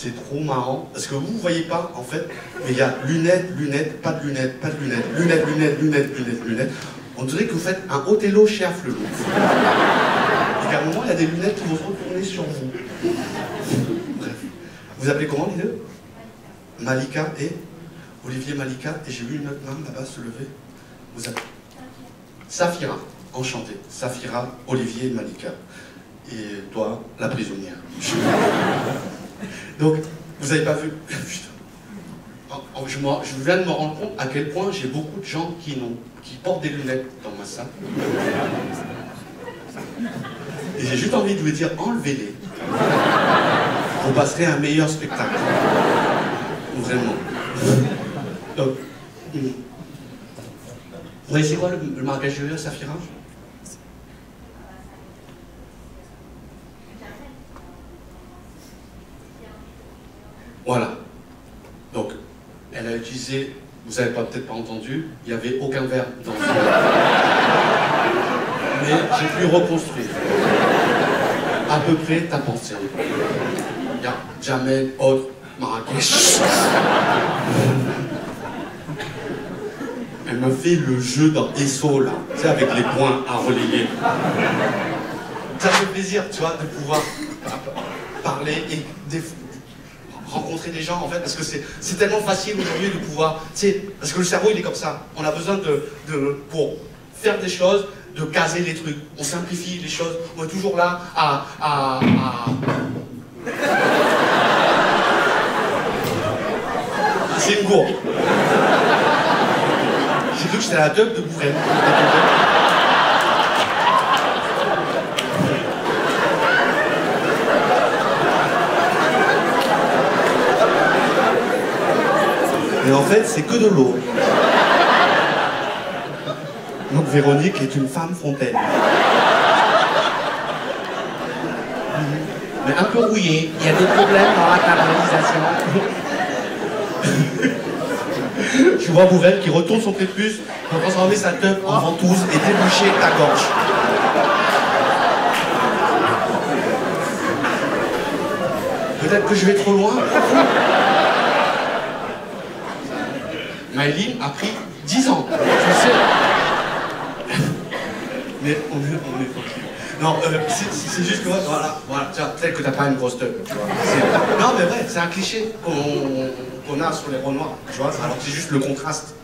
c'est trop marrant, parce que vous ne voyez pas, en fait, mais il y a lunettes, lunettes, pas de lunettes, pas de lunettes, lunettes, lunettes, lunettes, lunettes, lunettes. On dirait que vous faites un Othello chez Afflelou. Et qu'à un moment, il y a des lunettes qui vont se retourner sur vous. Bref. Vous appelez comment les deux? Malika et Olivier Malika, et j'ai vu une autre main là-bas se lever. Vous appelez Safira, enchantée. Safira, Olivier Malika. Et toi, la prisonnière. Donc, vous n'avez pas vu. Je viens de me rendre compte à quel point j'ai beaucoup de gens qui portent des lunettes dans ma salle. Et j'ai juste envie de vous dire, enlevez-les. Vous passerez un meilleur spectacle. Vraiment. Donc, vous voyez, c'est quoi le marquage de Safira? Voilà. Donc, elle a utilisé, vous n'avez peut-être pas entendu, il n'y avait aucun verbe dans ce mais j'ai pu reconstruire à peu près ta pensée. Il n'y a jamais autre Marrakech. Elle me fait le jeu dans ESSO, là, tu sais, avec les points à relayer. Ça fait plaisir, tu vois, de pouvoir parler et rencontrer des gens, en fait, parce que c'est tellement facile aujourd'hui de pouvoir, tu sais, parce que le cerveau, il est comme ça. On a besoin pour faire des choses, de caser les trucs. On simplifie les choses. On est toujours là C'est une gourde. J'ai cru que c'était la teub de Bourrel. Et en fait, c'est que de l'eau. Donc Véronique est une femme fontaine. Mais un peu rouillée. Il y a des problèmes dans la canalisation. Tu vois Bourrel qui retourne son prépuce pour transformer sa teub en ventouse et déboucher ta gorge. Peut-être que je vais trop loin. Maëline a pris 10 ans. Je sais. Mais on est tranquille. Non, c'est juste que voilà, tiens, peut-être que t'as pas une grosse teub, tu vois. Non, mais vrai, c'est un cliché qu'on a sur les Renoirs, tu vois, alors que c'est juste le contraste.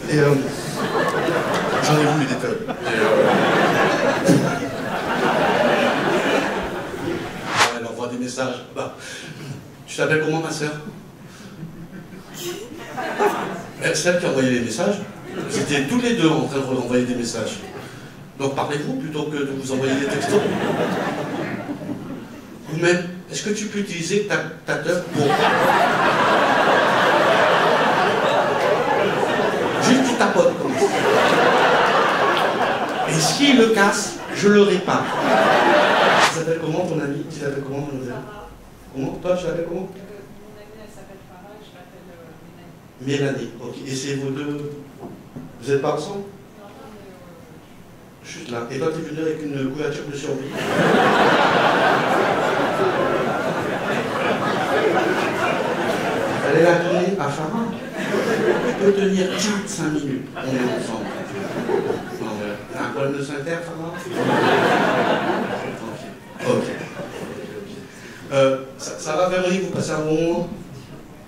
Et j'en ai voulu des teubs. Elle envoie des messages. Bah, tu t'appelles comment, ma sœur? Celle qui a envoyé les messages, c'était tous les deux en train de envoyer des messages. Donc parlez-vous plutôt que de vous envoyer des textos. Vous-même, est-ce que tu peux utiliser ta teub pour... Juste tu tapotes comme ça. Et s'il le casse, je le répare. Tu t'appelles comment ton ami? Tu t'appelles comment ton ami? Comment? Toi, tu t'appelles comment? Mélanie, ok. Et c'est vous deux... Vous n'êtes pas ensemble? Juste là. Et toi, tu es venu avec une couverture de survie? Allez la tourner à Farah. Tu peux tenir 5 minutes. On est ensemble. T'as un problème de sphincter, Farah? Ok. Ça va, Véronique, vous passez un bon moment?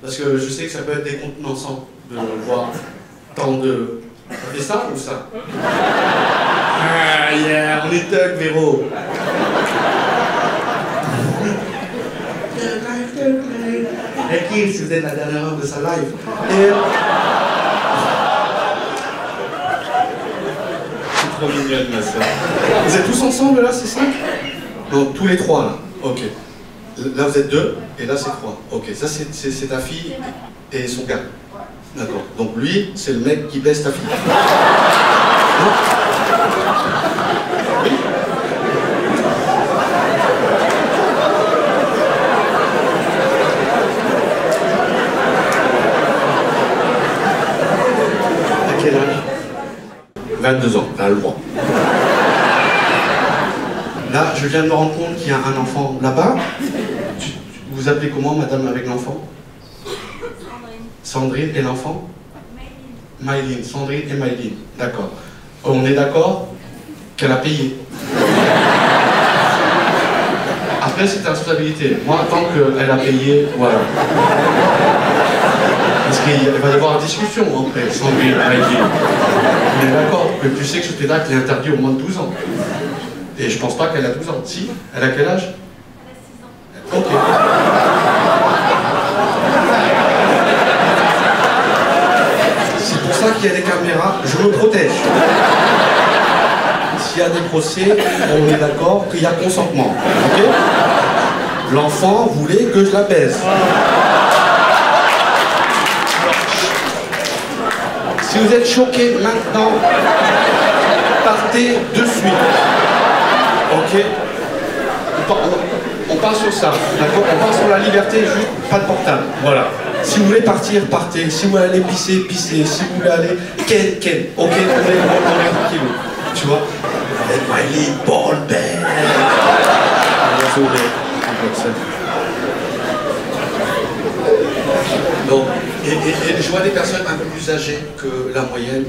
Parce que je sais que ça peut être décontenançant de voir tant de... Ça fait ça ou ça? Ah, yeah, on est thug, Véro. Et qui, si vous êtes la dernière heure de sa live. C'est trop mignonne, ma soeur. Vous êtes tous ensemble, là, c'est 5? Non, tous les 3, là. Ok. Là, vous êtes 2, et là, c'est 3. Ok, ça, c'est ta fille et son gars. D'accord. Donc, lui, c'est le mec qui baisse ta fille. Oui. À quel âge? 22 ans, t'as le droit. Là, je viens de me rendre compte qu'il y a un enfant là-bas. Vous appelez comment, madame avec l'enfant? Sandrine et l'enfant? Maïline. Sandrine et Maïline. D'accord. On est d'accord qu'elle a payé. Après, c'est ta responsabilité. Moi, tant qu'elle a payé, voilà. Parce qu'il va y avoir une discussion après, Sandrine et Maïline. On est d'accord que tu sais que ce spectacle est interdit au moins de 12 ans. Et je pense pas qu'elle a 12 ans. Si? Elle a quel âge? Elle a 6 ans. Ok. C'est pour ça qu'il y a des caméras, je me protège. S'il y a des procès, on est d'accord qu'il y a consentement. Ok? L'enfant voulait que je la baise. Si vous êtes choqué maintenant, partez de suite. Ok? On part sur ça, d'accord? On part sur la liberté, juste pas de portable. Voilà. Si vous voulez partir, partez. Si vous voulez aller pisser, pissez. Si vous voulez aller, ken. Ok? On est tranquille. Tu vois? Maïline, Paul, Ben. Donc, et je vois des personnes un peu plus âgées que la moyenne.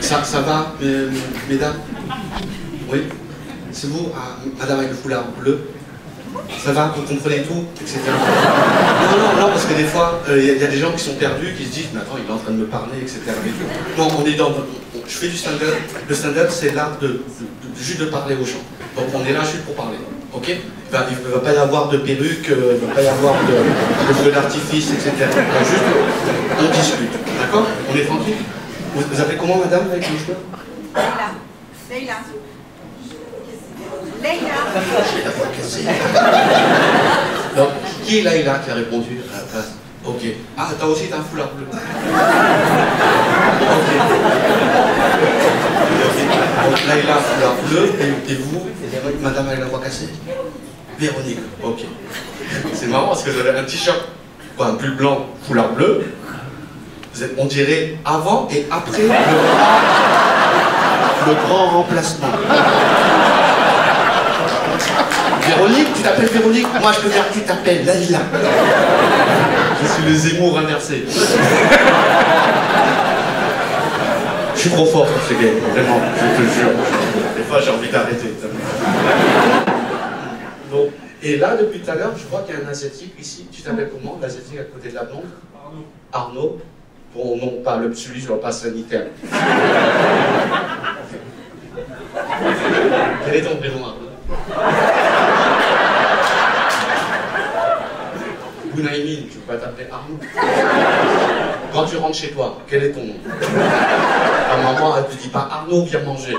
Ça va, mesdames? Oui? C'est vous, madame avec le foulard bleu? Ça va, vous comprenez tout, etc. Non, parce que des fois, il y a des gens qui sont perdus, qui se disent, mais attends, il est en train de me parler, etc. Non, on est dans... Je fais du stand-up. Le stand-up, c'est l'art juste de parler aux gens. Donc on est là juste pour parler. Ok? Il ne va pas y avoir de perruque, il ne va pas y avoir de feu d'artifice, etc. Juste, on discute. D'accord? On est tranquille? Vous appelez comment, madame, avec les cheveux? Leïla. Leïla. J'ai la voix cassée. Donc, qui est Leïla qui a répondu à la place? Ok. Ah, toi aussi, t'as un foulard bleu. Ok. Donc, Leïla, foulard bleu, et vous, madame avec la voix cassée? Véronique. Ok. C'est marrant parce que vous avez un t-shirt, un pull blanc, foulard bleu. Vous êtes, on dirait avant et après le grand remplacement. Véronique, tu t'appelles Véronique? Moi je peux dire que tu t'appelles Leïla. Je suis le Zemmour inversé. Je suis trop fort pour ce game, vraiment, je te jure. Des fois j'ai envie d'arrêter. Donc, et là, depuis tout à l'heure, je vois qu'il y a un asiatique ici. Tu t'appelles comment, l'asiatique à côté de la blonde? Arnaud. Bon, non, pas celui sur le pass sanitaire. Quel est ton prénom, Arnaud? Bounaïmine, tu peux pas t'appeler Arnaud. Quand tu rentres chez toi, quel est ton nom? Ta maman, elle te dit pas Arnaud, viens manger.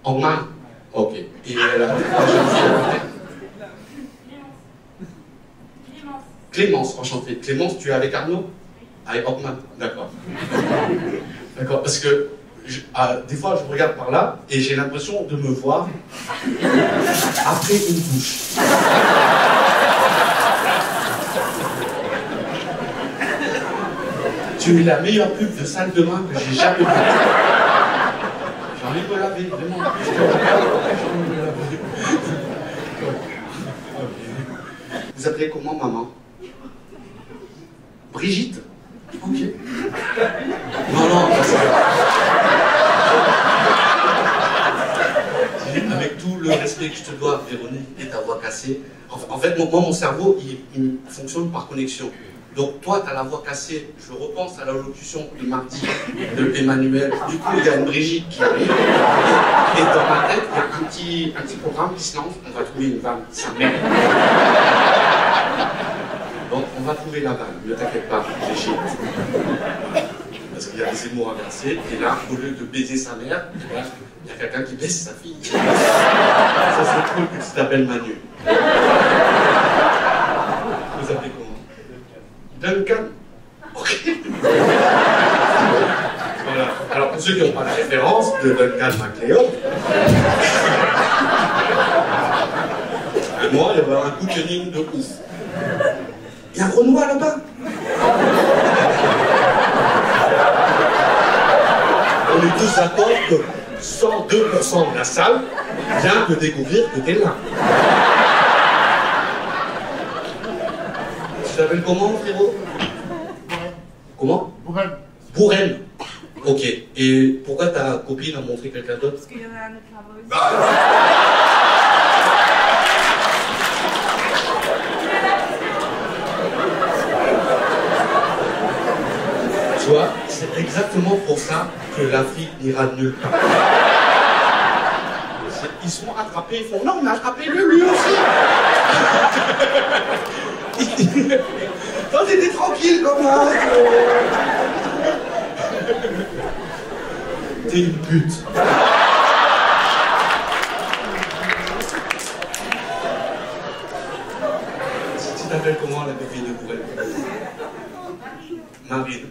Angman. Ok. Et la jeune fille, Clémence, enchantée. Clémence, tu es avec Arnaud? Avec Hockman, d'accord. D'accord, parce que des fois je regarde par là et j'ai l'impression de me voir après une douche. Tu es la meilleure pub de salle de bain que j'ai jamais vue. J'ai envie de me laver, vraiment. Vous appelez comment, maman? Brigitte? Ok. Non, parce que... Avec tout le respect que je te dois, Véronique, et ta voix cassée, en fait, moi, mon cerveau, il fonctionne par connexion. Donc, toi, tu as la voix cassée, je repense à l'allocution de mardi de Emmanuel. Du coup, il y a une Brigitte qui arrive, et dans ma tête, il y a un petit programme qui se lance, on va trouver une vanne, sa mère. Donc, on va trouver la vanne, ne t'inquiète pas, Brigitte. Parce qu'il y a des émots inversés, et là, au lieu de baiser sa mère, il y a quelqu'un qui baise sa fille. Ça serait cool que tu t'appelles Manu. Vous appelez comment? Duncan. Ok. Voilà. Alors, pour ceux qui n'ont pas la référence de Duncan MacLeod, moi, il y avait un cookening de ouf. Il y a un Renoir là-bas. On est tous d'accord que 102% de la salle Viens de découvrir que t'es là. Tu t'appelles comment, frérot? Comment? Bourraine. Ok. Et pourquoi ta copine a montré quelqu'un d'autre? Parce qu'il y en a un autre là-bas aussi. Tu vois, c'est exactement pour ça que l'Afrique n'ira nulle part. Ils sont attrapés, ils font non, on a attrapé lui aussi. Toi, t'étais tranquille comme moi. T'es une pute. Tu t'appelles comment la copine de Bourrel? Marine.